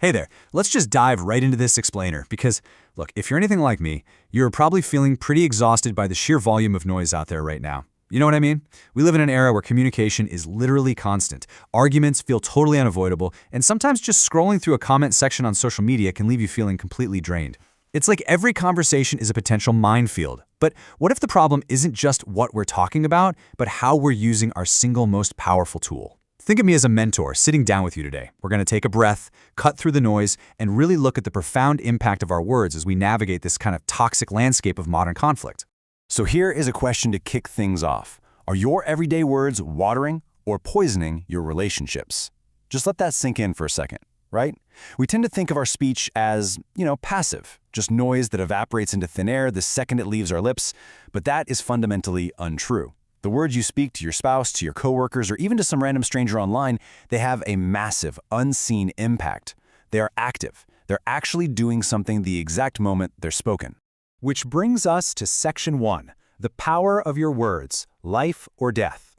Hey there, let's just dive right into this explainer because, look, if you're anything like me, you're probably feeling pretty exhausted by the sheer volume of noise out there right now. You know what I mean? We live in an era where communication is literally constant. Arguments feel totally unavoidable, and sometimes just scrolling through a comment section on social media can leave you feeling completely drained. It's like every conversation is a potential minefield. But what if the problem isn't just what we're talking about, but how we're using our single most powerful tool? Think of me as a mentor sitting down with you today. We're going to take a breath, cut through the noise, and really look at the profound impact of our words as we navigate this kind of toxic landscape of modern conflict. So here is a question to kick things off. Are your everyday words watering or poisoning your relationships? Just let that sink in for a second, right? We tend to think of our speech as, passive, just noise that evaporates into thin air the second it leaves our lips, but that is fundamentally untrue. The words you speak to your spouse, to your coworkers, or even to some random stranger online, they have a massive, unseen impact. They are active. They're actually doing something the exact moment they're spoken. Which brings us to Section 1, the power of your words, life or death.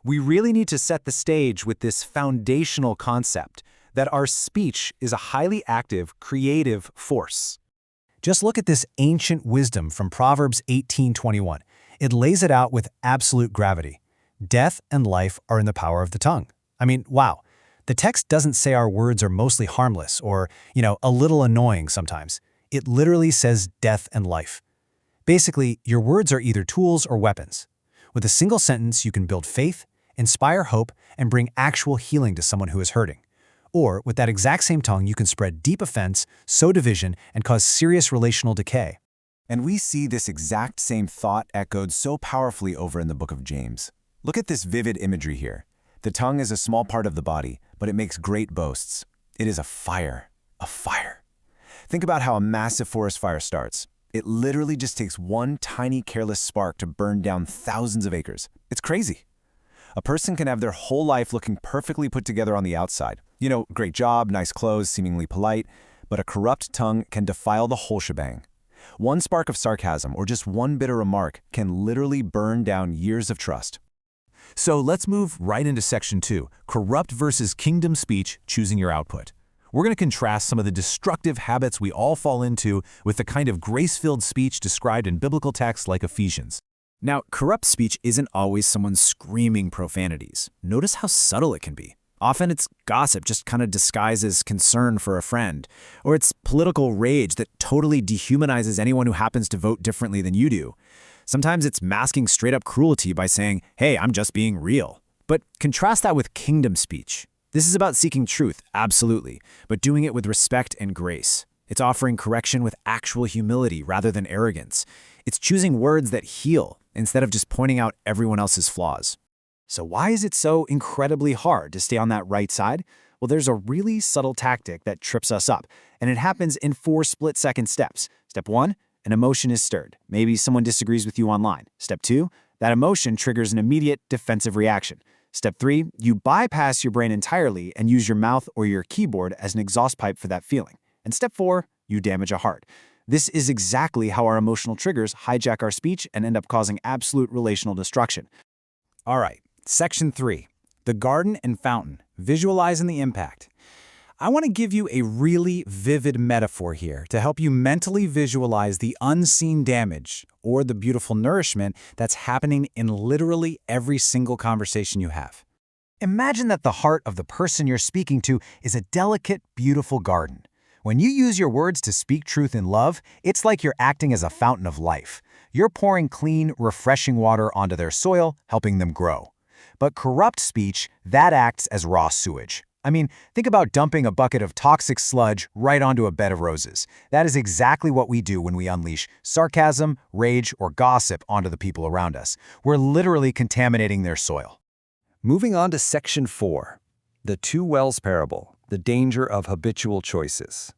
We really need to set the stage with this foundational concept that our speech is a highly active, creative force. Just look at this ancient wisdom from Proverbs 18:21. It lays it out with absolute gravity. Death and life are in the power of the tongue. I mean, wow. The text doesn't say our words are mostly harmless or, a little annoying sometimes. It literally says death and life. Basically, your words are either tools or weapons. With a single sentence, you can build faith, inspire hope, and bring actual healing to someone who is hurting. Or, with that exact same tongue, you can spread deep offense, sow division, and cause serious relational decay. And we see this exact same thought echoed so powerfully over in the book of James. Look at this vivid imagery here. The tongue is a small part of the body, but it makes great boasts. It is a fire. A fire. Think about how a massive forest fire starts. It literally just takes one tiny careless spark to burn down thousands of acres. It's crazy. A person can have their whole life looking perfectly put together on the outside. Great job, nice clothes, seemingly polite, but a corrupt tongue can defile the whole shebang. One spark of sarcasm or just one bitter remark can literally burn down years of trust. So let's move right into Section 2, corrupt versus kingdom speech, choosing your output. We're going to contrast some of the destructive habits we all fall into with the kind of grace-filled speech described in biblical texts like Ephesians. Now, corrupt speech isn't always someone screaming profanities. Notice how subtle it can be. Often it's gossip just kind of disguised as concern for a friend, or it's political rage that totally dehumanizes anyone who happens to vote differently than you do. Sometimes it's masking straight-up cruelty by saying, hey, I'm just being real. But contrast that with kingdom speech. This is about seeking truth, absolutely, but doing it with respect and grace. It's offering correction with actual humility rather than arrogance. It's choosing words that heal instead of just pointing out everyone else's flaws. So why is it so incredibly hard to stay on that right side? Well, there's a really subtle tactic that trips us up, and it happens in 4 split-second steps. Step 1, an emotion is stirred. Maybe someone disagrees with you online. Step 2, that emotion triggers an immediate defensive reaction. Step 3, you bypass your brain entirely and use your mouth or your keyboard as an exhaust pipe for that feeling. And step 4, you damage a heart. This is exactly how our emotional triggers hijack our speech and end up causing absolute relational destruction. All right. Section 3, the garden and fountain, visualizing the impact. I want to give you a really vivid metaphor here to help you mentally visualize the unseen damage or the beautiful nourishment that's happening in literally every single conversation you have. Imagine that the heart of the person you're speaking to is a delicate, beautiful garden. When you use your words to speak truth in love, it's like you're acting as a fountain of life. You're pouring clean, refreshing water onto their soil, helping them grow. But corrupt speech, that acts as raw sewage. I mean, think about dumping a bucket of toxic sludge right onto a bed of roses. That is exactly what we do when we unleash sarcasm, rage, or gossip onto the people around us. We're literally contaminating their soil. Moving on to Section 4, the 2 wells parable, the danger of habitual choices.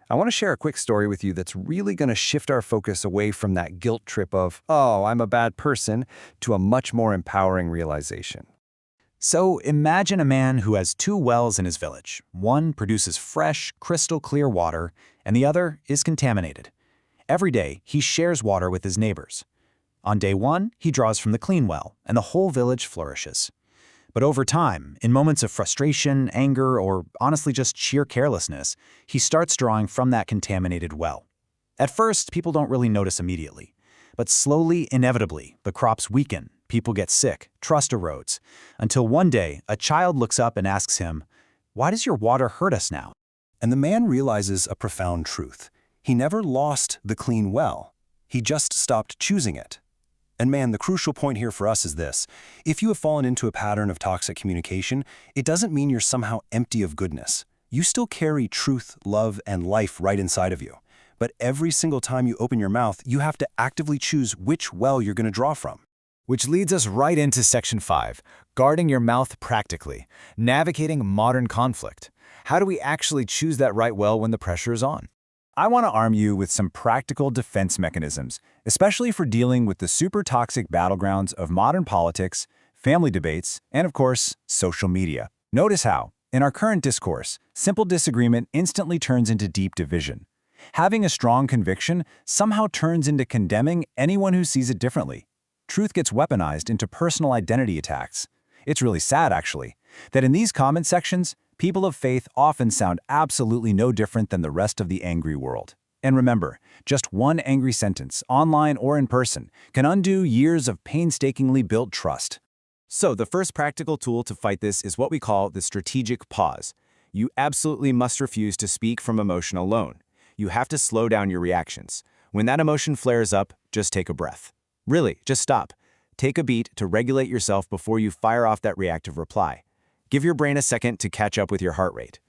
I want to share a quick story with you that's really going to shift our focus away from that guilt trip of, oh, I'm a bad person, to a much more empowering realization. So imagine a man who has 2 wells in his village. One produces fresh, crystal clear water, and the other is contaminated. Every day, he shares water with his neighbors. On day 1, he draws from the clean well, and the whole village flourishes. But over time, in moments of frustration, anger, or honestly just sheer carelessness, he starts drawing from that contaminated well. At first, people don't really notice immediately. But slowly, inevitably, the crops weaken, people get sick, trust erodes, until one day, a child looks up and asks him, "Why does your water hurt us now?" And the man realizes a profound truth. He never lost the clean well. He just stopped choosing it. And man, the crucial point here for us is this. If you have fallen into a pattern of toxic communication, it doesn't mean you're somehow empty of goodness. You still carry truth, love, and life right inside of you. But every single time you open your mouth, you have to actively choose which well you're going to draw from. Which leads us right into Section 5, guarding your mouth practically, navigating modern conflict. How do we actually choose that right well when the pressure is on? I want to arm you with some practical defense mechanisms, especially for dealing with the super toxic battlegrounds of modern politics, family debates, and of course, social media. Notice how, in our current discourse, simple disagreement instantly turns into deep division. Having a strong conviction somehow turns into condemning anyone who sees it differently. Truth gets weaponized into personal identity attacks. It's really sad, actually, that in these comment sections, people of faith often sound absolutely no different than the rest of the angry world. And remember, just one angry sentence, online or in person, can undo years of painstakingly built trust. So the first practical tool to fight this is what we call the strategic pause. You absolutely must refuse to speak from emotion alone. You have to slow down your reactions. When that emotion flares up, just take a breath. Really, just stop. Take a beat to regulate yourself before you fire off that reactive reply. Give your brain a second to catch up with your heart rate.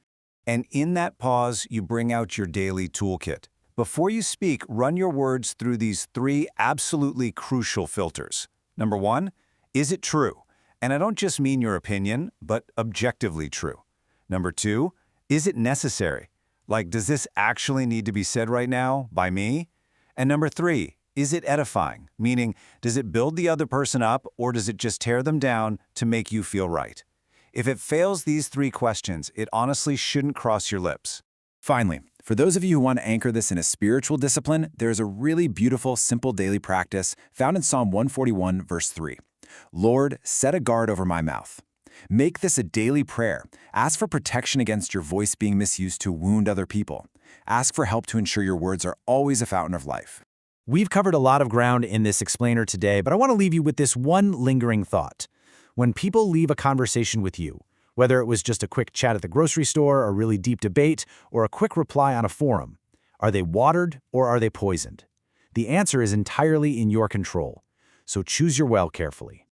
And in that pause, you bring out your daily toolkit. Before you speak, run your words through these 3 absolutely crucial filters. Number 1, is it true? And I don't just mean your opinion, but objectively true. Number 2, is it necessary? Like, does this actually need to be said right now by me? And number 3, is it edifying? Meaning, does it build the other person up or does it just tear them down to make you feel right? If it fails these 3 questions, it honestly shouldn't cross your lips. Finally, for those of you who want to anchor this in a spiritual discipline, there's a really beautiful, simple daily practice found in Psalm 141, verse 3. Lord, set a guard over my mouth. Make this a daily prayer. Ask for protection against your voice being misused to wound other people. Ask for help to ensure your words are always a fountain of life. We've covered a lot of ground in this explainer today, but I want to leave you with this one lingering thought. When people leave a conversation with you, whether it was just a quick chat at the grocery store, a really deep debate, or a quick reply on a forum, are they watered or are they poisoned? The answer is entirely in your control, so choose your well carefully.